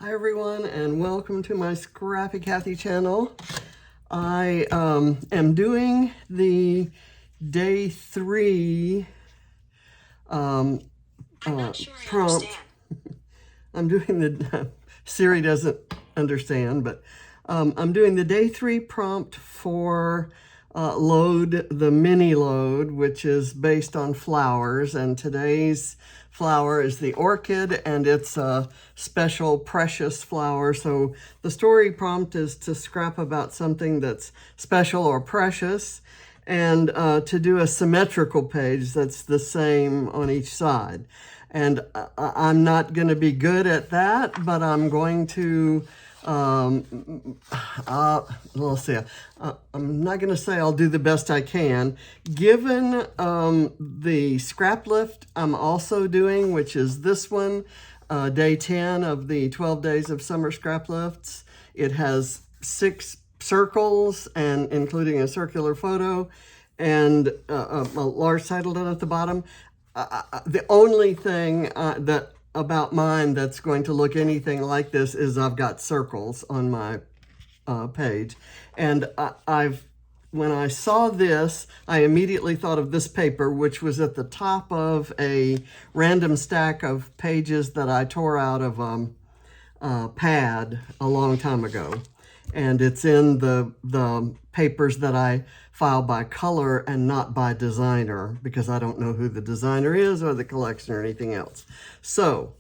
Hi everyone, and welcome to my Scrappy Cathy channel. I am doing the day 3 prompt. I'm doing the Siri doesn't understand, but I'm doing the day 3 prompt for LOAD, the mini LOAD, which is based on flowers, and today's flower is the orchid, and it's a special precious flower. So the story prompt is to scrap about something that's special or precious, and to do a symmetrical page that's the same on each side. And I'm not going to be good at that, but I'm going to let's see. I'm not going to say I'll do the best I can. Given the Scraplift I'm also doing, which is this one, day 10 of the 12 days of summer Scraplifts. It has 6 circles, and including a circular photo and a large title down at the bottom. The only thing that about mine that's going to look anything like this is I've got circles on my page. And when I saw this, I immediately thought of this paper, which was at the top of a random stack of pages that I tore out of pad a long time ago. And it's in the papers that I file by color and not by designer, because I don't know who the designer is or the collection or anything else. So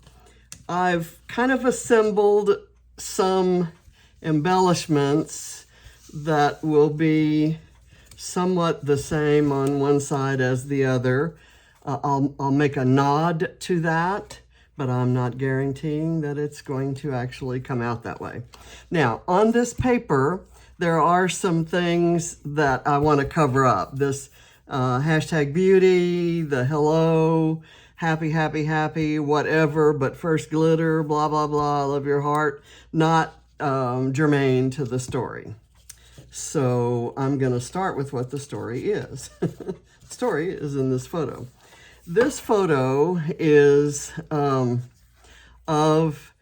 I've kind of assembled some embellishments that will be somewhat the same on one side as the other. I'll make a nod to that, but I'm not guaranteeing that it's going to actually come out that way. Now, on this paper, there are some things that I want to cover up. This hashtag beauty, the hello, happy, happy, happy, whatever, but first glitter, blah, blah, blah, love your heart, not germane to the story. So I'm going to start with what the story is. The story is in this photo. This photo is of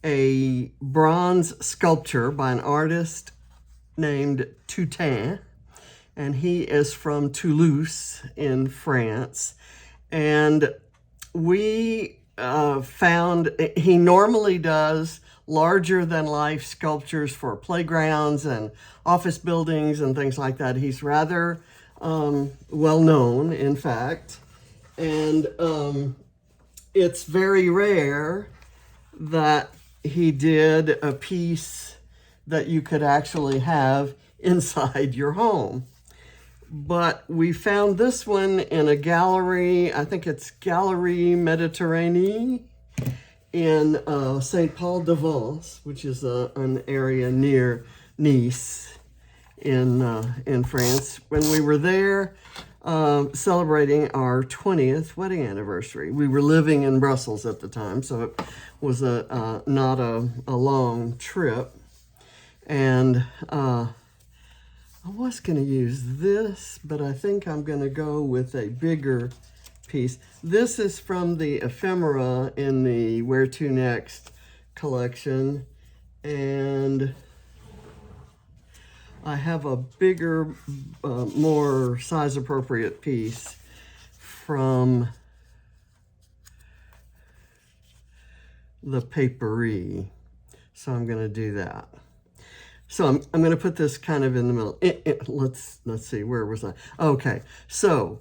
a bronze sculpture by an artist named Toutain, and he is from Toulouse in France. And we found he normally does larger than life sculptures for playgrounds and office buildings and things like that. He's rather well known, in fact. And it's very rare that he did a piece that you could actually have inside your home. But we found this one in a gallery, I think it's Gallery Méditerranée in St. Paul de Vence, which is an area near Nice in France. When we were there celebrating our 20th wedding anniversary. We were living in Brussels at the time, so it was not a long trip. And I was going to use this, but I think I'm going to go with a bigger piece. This is from the ephemera in the Where To Next collection. And I have a bigger, more size-appropriate piece from the papery. So I'm going to do that. So I'm going to put this kind of in the middle. Let's see, where was I? Okay, so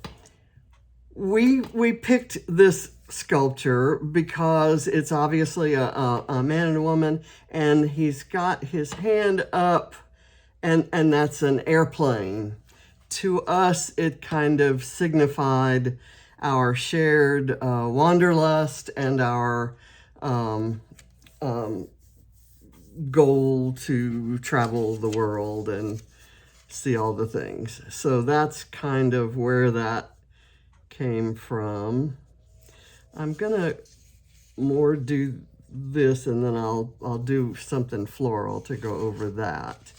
we picked this sculpture because it's obviously a man and a woman, and he's got his hand up, and that's an airplane. To us, it kind of signified our shared wanderlust and our goal to travel the world and see all the things. So that's kind of where that came from. I'm gonna more do this, and then I'll do something floral to go over that.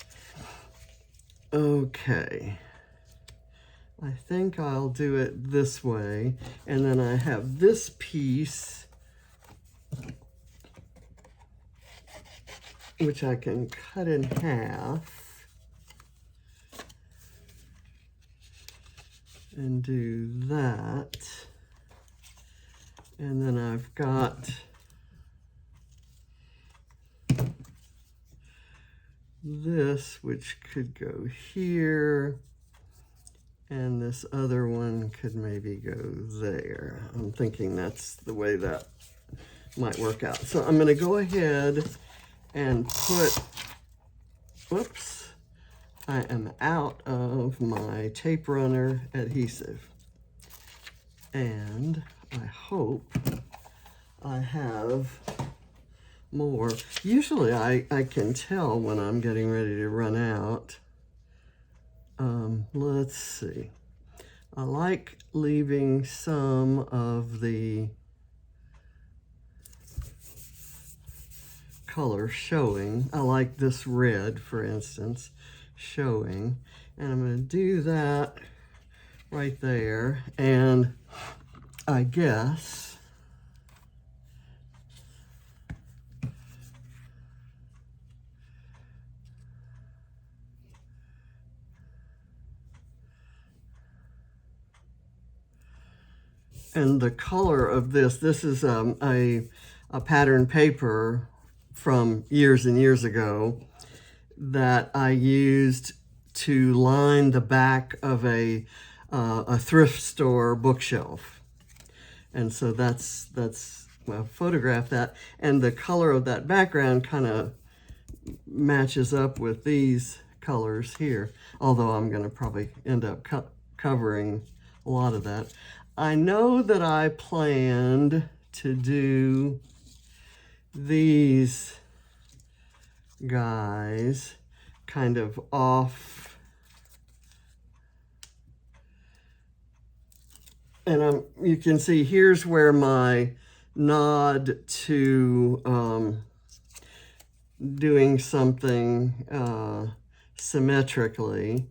Okay, I think I'll do it this way, and then I have this piece which I can cut in half and do that. And then I've got this, which could go here, and this other one could maybe go there. I'm thinking that's the way that might work out. So I'm going to go ahead and put, whoops, I am out of my tape runner adhesive. And I hope I have more. Usually I can tell when I'm getting ready to run out. Let's see. I like leaving some of the color showing. I like this red, for instance, showing. And I'm going to do that right there. And I guess and the color of this is a pattern paper from years and years ago that I used to line the back of a thrift store bookshelf. And so that's well, photograph that, and the color of that background kind of matches up with these colors here, although I'm going to probably end up covering a lot of that. I know that I planned to do these guys kind of off, and you can see here's where my nod to doing something symmetrically.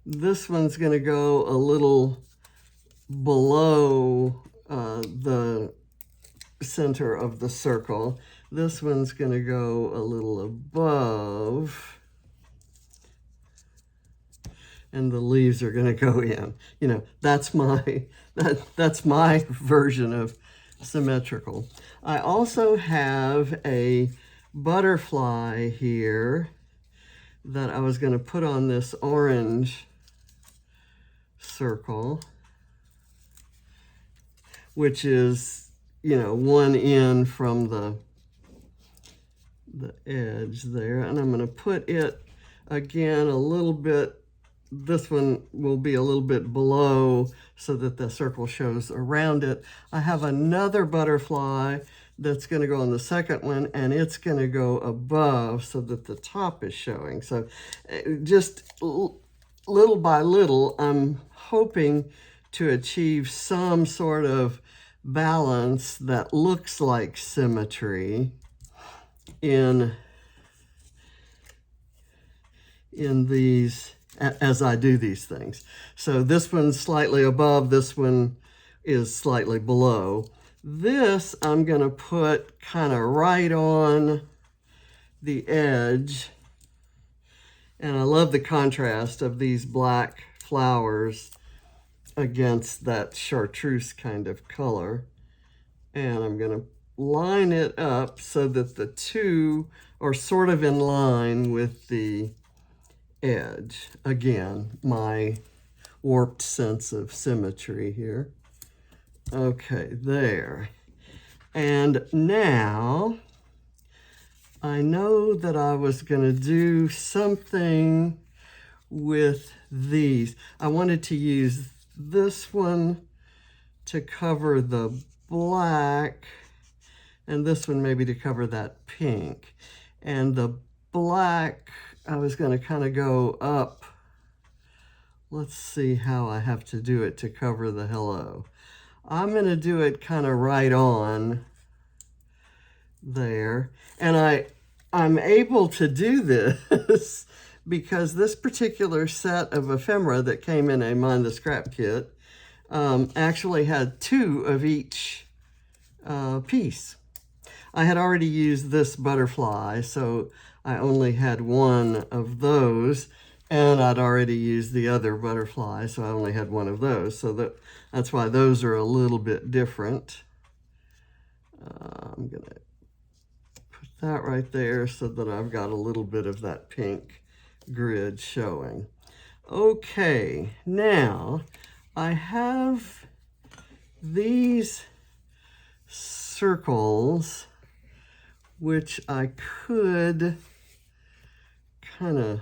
This one's going to go a little below the center of the circle. This one's going to go a little above, and the leaves are going to go in. You know, that's my version of symmetrical. I also have a butterfly here that I was going to put on this orange circle, which is, you know, one in from the edge there. And I'm going to put it again a little bit. This one will be a little bit below so that the circle shows around it. I have another butterfly that's going to go on the second one, and it's going to go above so that the top is showing. So just little by little, I'm hoping to achieve some sort of balance that looks like symmetry in these as I do these things. So this one's slightly above, this one is slightly below. This I'm going to put kind of right on the edge, and I love the contrast of these black flowers against that chartreuse kind of color. And I'm going to line it up so that the two are sort of in line with the edge. Again, my warped sense of symmetry here. Okay, there. And now I know that I was going to do something with these. I wanted to use this one to cover the black, and this one maybe to cover that pink. And the black, I was going to kind of go up. Let's see how I have to do it to cover the hello. I'm going to do it kind of right on there. And I'm able to do this because this particular set of ephemera that came in a Mind the Scrap kit actually had two of each piece. I had already used this butterfly, so I only had one of those, and I'd already used the other butterfly, so I only had one of those. So that's why those are a little bit different. I'm going to put that right there so that I've got a little bit of that pink grid showing. Okay, now I have these circles which I could kind of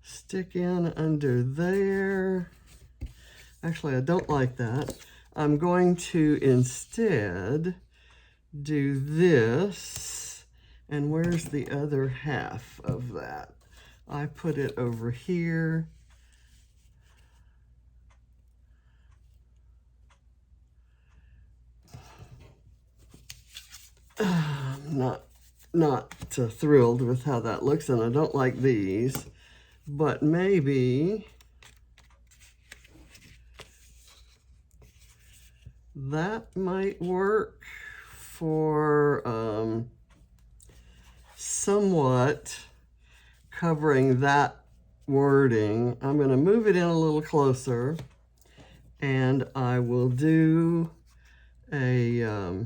stick in under there. Actually, I don't like that. I'm going to instead do this. And where's the other half of that? I put it over here. I'm not thrilled with how that looks, and I don't like these, but maybe that might work for somewhat covering that wording. I'm going to move it in a little closer, and I will do a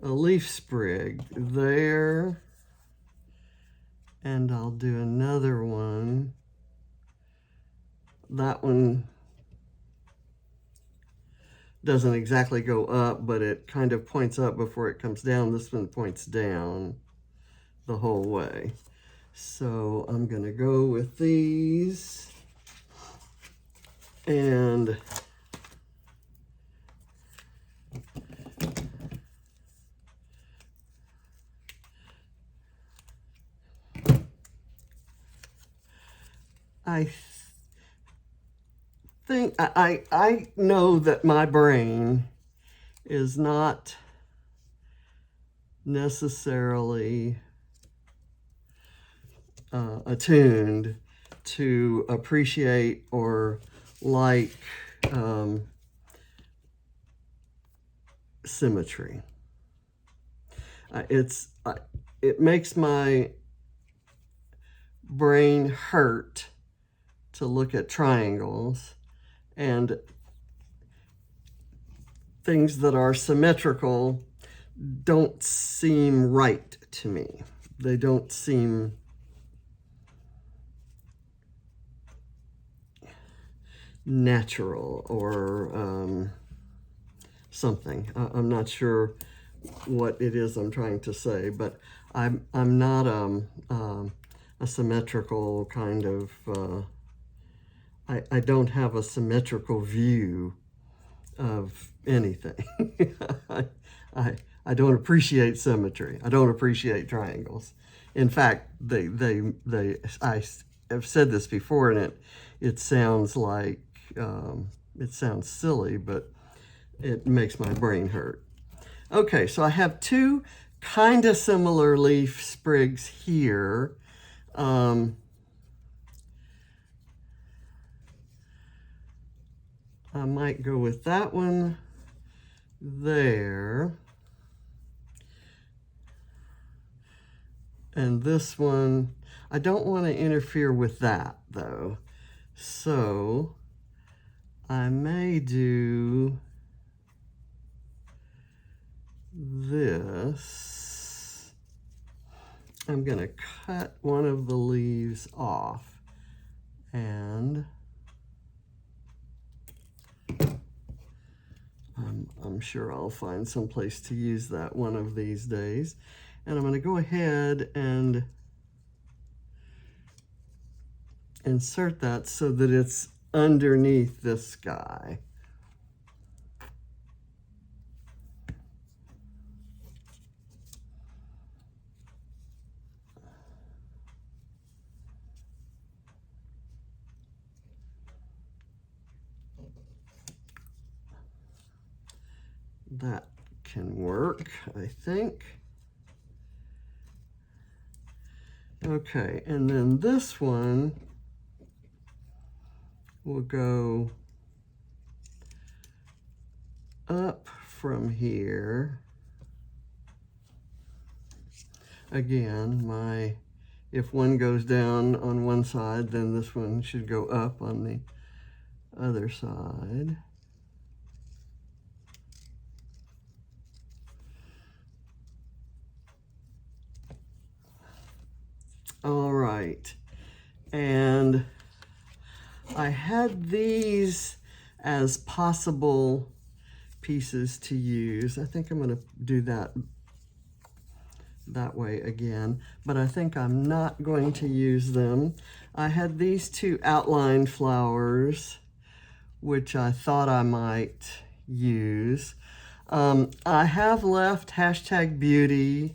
leaf sprig there, and I'll do another one. That one doesn't exactly go up, but it kind of points up before it comes down. This one points down the whole way. So I'm going to go with these, and I think I know that my brain is not necessarily attuned to appreciate or like symmetry. It makes my brain hurt to look at triangles, and things that are symmetrical don't seem right to me. They don't seem natural or something. I'm not sure what it is I'm trying to say, but I'm not a symmetrical kind of I don't have a symmetrical view of anything. I don't appreciate symmetry. I don't appreciate triangles. In fact, I have said this before, and it sounds like it sounds silly, but it makes my brain hurt. Okay, so I have two kind of similar leaf sprigs here. I might go with that one there. And this one, I don't want to interfere with that though. So I may do this. I'm going to cut one of the leaves off, and I'm sure I'll find some place to use that one of these days. And I'm going to go ahead and insert that so that it's underneath this guy. That can work, I think. Okay, and then this one will go up from here. Again, if one goes down on one side, then this one should go up on the other side. All right, and I had these as possible pieces to use. I think I'm going to do that way again, but I think I'm not going to use them. I had these two outlined flowers, which I thought I might use. I have left #beauty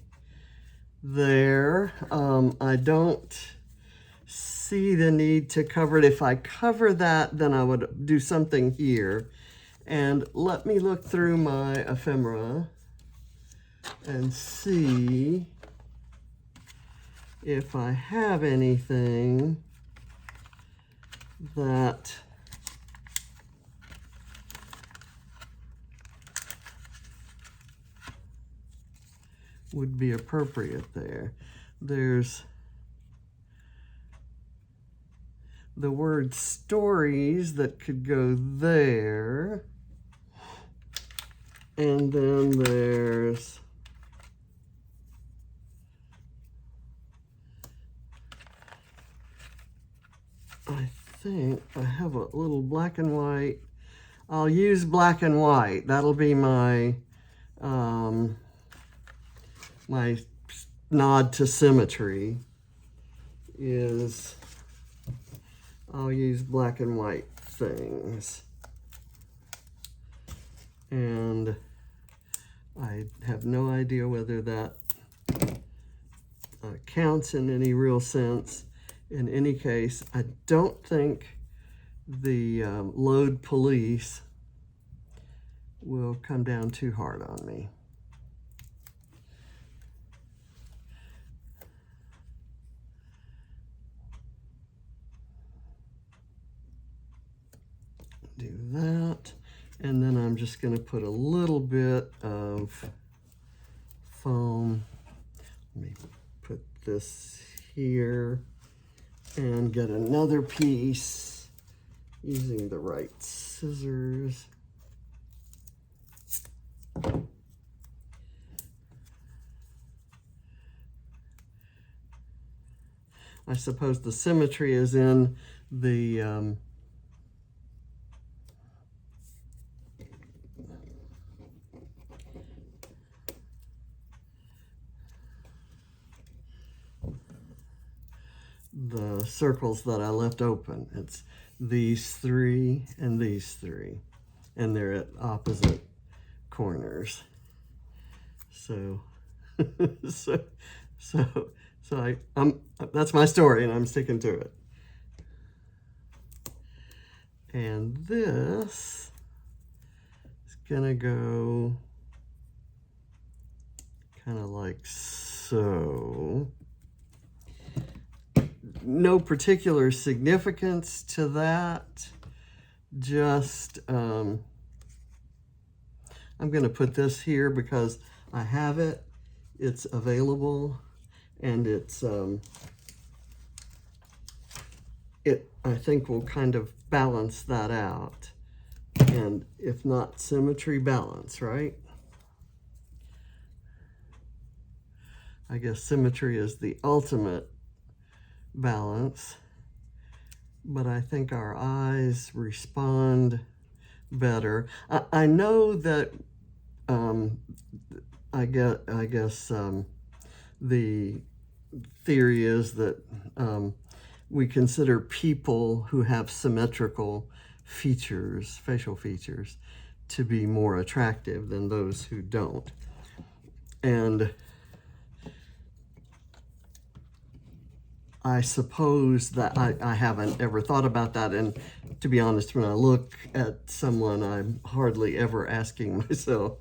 there. I don't see the need to cover it. If I cover that, then I would do something here. And let me look through my ephemera and see if I have anything that would be appropriate there. There's the word stories that could go there. And then there's I think I have a little black and white. I'll use black and white. That'll be my my nod to symmetry. Is I'll use black and white things. And I have no idea whether that counts in any real sense. In any case, I don't think the LOAD police will come down too hard on me. Do that, and then I'm just going to put a little bit of foam. Let me put this here and get another piece using the right scissors. I suppose the symmetry is in the circles that I left open. It's these three and these three, and they're at opposite corners. So, that's my story, and I'm sticking to it. And this is gonna go kind of like so. No particular significance to that. Just, I'm going to put this here because I have it. It's available, and it's, I think will kind of balance that out. And if not symmetry, balance, right? I guess symmetry is the ultimate balance, but I think our eyes respond better. I know that I guess the theory is that we consider people who have symmetrical features, facial features, to be more attractive than those who don't. And I suppose that I haven't ever thought about that, and to be honest, when I look at someone, I'm hardly ever asking myself,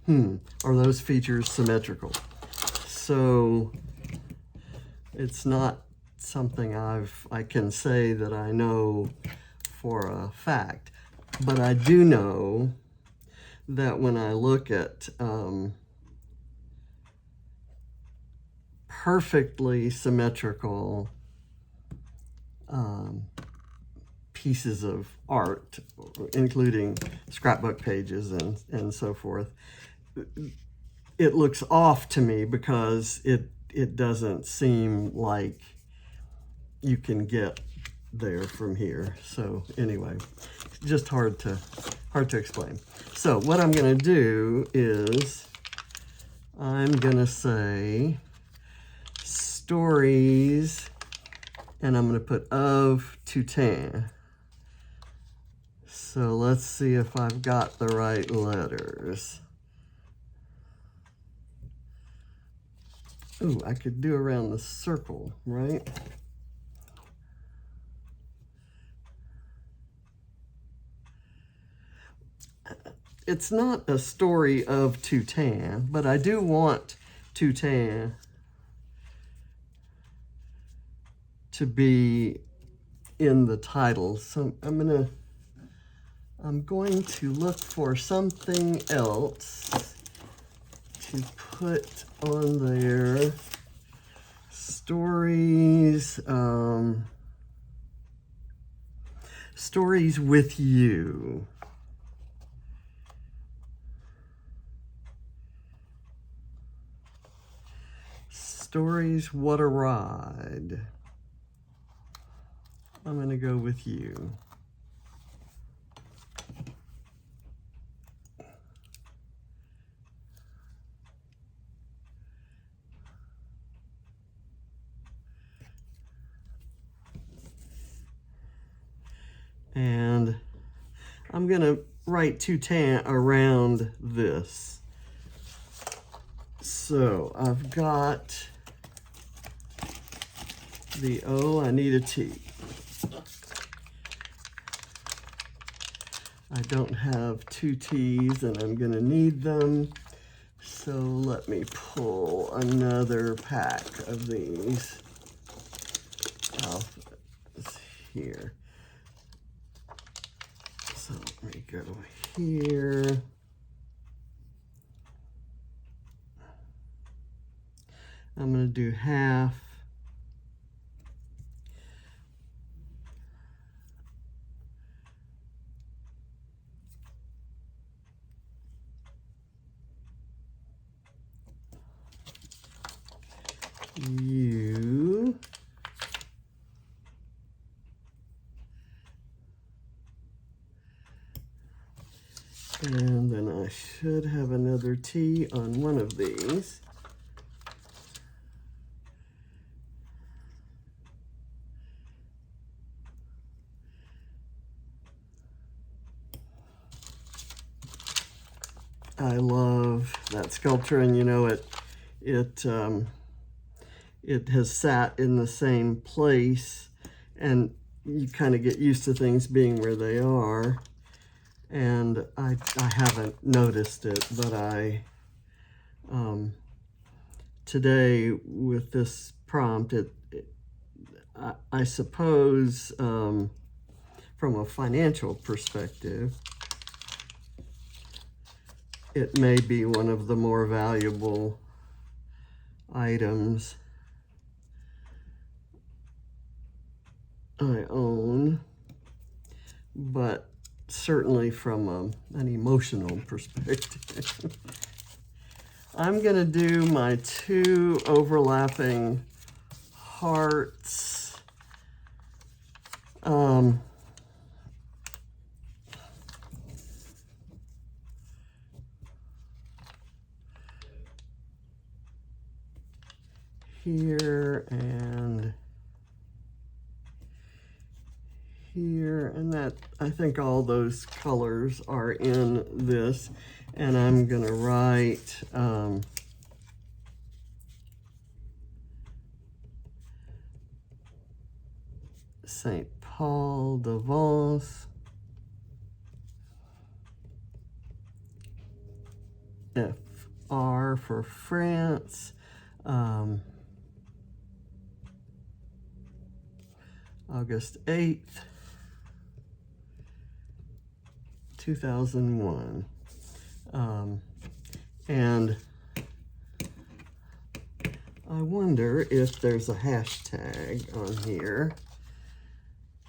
are those features symmetrical? So it's not something I can say that I know for a fact, but I do know that when I look at perfectly symmetrical pieces of art, including scrapbook pages and so forth, it looks off to me because it doesn't seem like you can get there from here. So anyway, just hard to explain. So what I'm going to do is I'm going to say stories, and I'm going to put of Toutain. So let's see if I've got the right letters. Ooh, I could do around the circle, right? It's not a story of Toutain, but I do want Toutain to be in the title. So I'm going to look for something else to put on there. Stories, stories with you. Stories, what a ride. I'm going to go with you. And I'm going to write Toutain around this. So I've got the O, I need a T. I don't have two T's and I'm going to need them. So let me pull another pack of these alphabets here. So let me go here. I'm going to do half. You. And then I should have another T on one of these. I love that sculpture, and you know it has sat in the same place, and you kind of get used to things being where they are. And I haven't noticed it, but today with this prompt, I suppose from a financial perspective, it may be one of the more valuable items I own, but certainly from an emotional perspective. I'm going to do my two overlapping hearts. Here and here, and that, I think all those colors are in this, and I'm gonna write Saint Paul de Vence, FR for France, August 8th, 2001. And I wonder if there's a hashtag on here.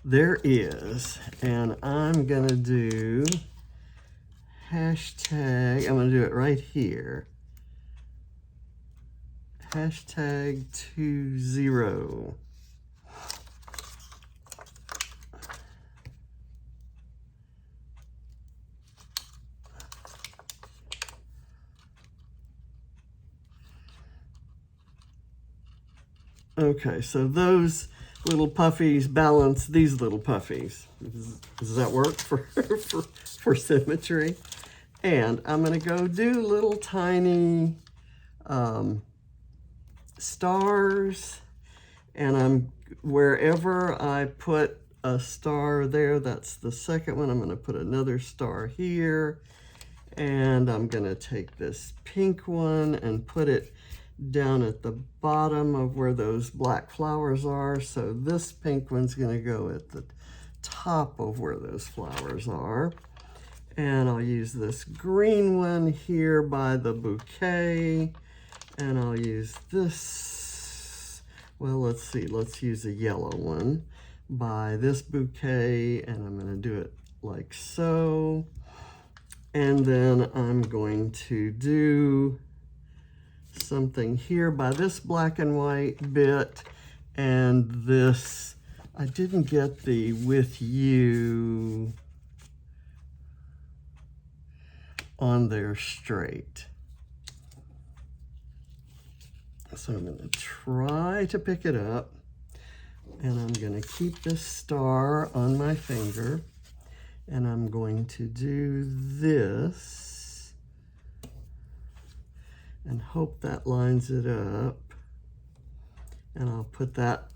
There is, and I'm gonna do hashtag, I'm gonna do it right here. Hashtag 20. Okay, so those little puffies balance these little puffies. Does that work for symmetry? And I'm gonna go do little tiny stars, and wherever I put a star there, that's the second one. I'm gonna put another star here, and I'm gonna take this pink one and put it down at the bottom of where those black flowers are. So this pink one's gonna go at the top of where those flowers are. And I'll use this green one here by the bouquet. And I'll use this, well, let's see, let's use a yellow one by this bouquet, and I'm gonna do it like so. And then I'm going to do something here by this black and white bit, and this, I didn't get the with you on there straight. So I'm going to try to pick it up, and I'm going to keep this star on my finger, and I'm going to do this and hope that lines it up. And I'll put that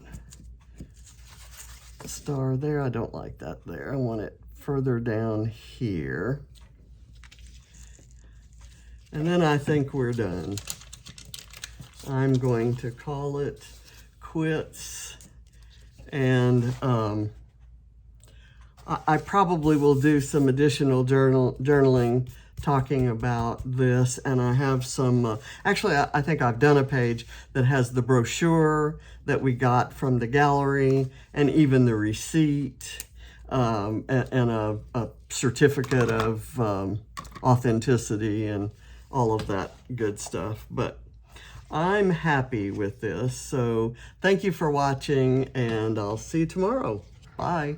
star there. I don't like that there. I want it further down here. And then I think we're done. I'm going to call it quits. And I probably will do some additional journaling talking about this, and I have some, actually I think I've done a page that has the brochure that we got from the gallery, and even the receipt, and a certificate of authenticity and all of that good stuff. But I'm happy with this, so thank you for watching, and I'll see you tomorrow. Bye.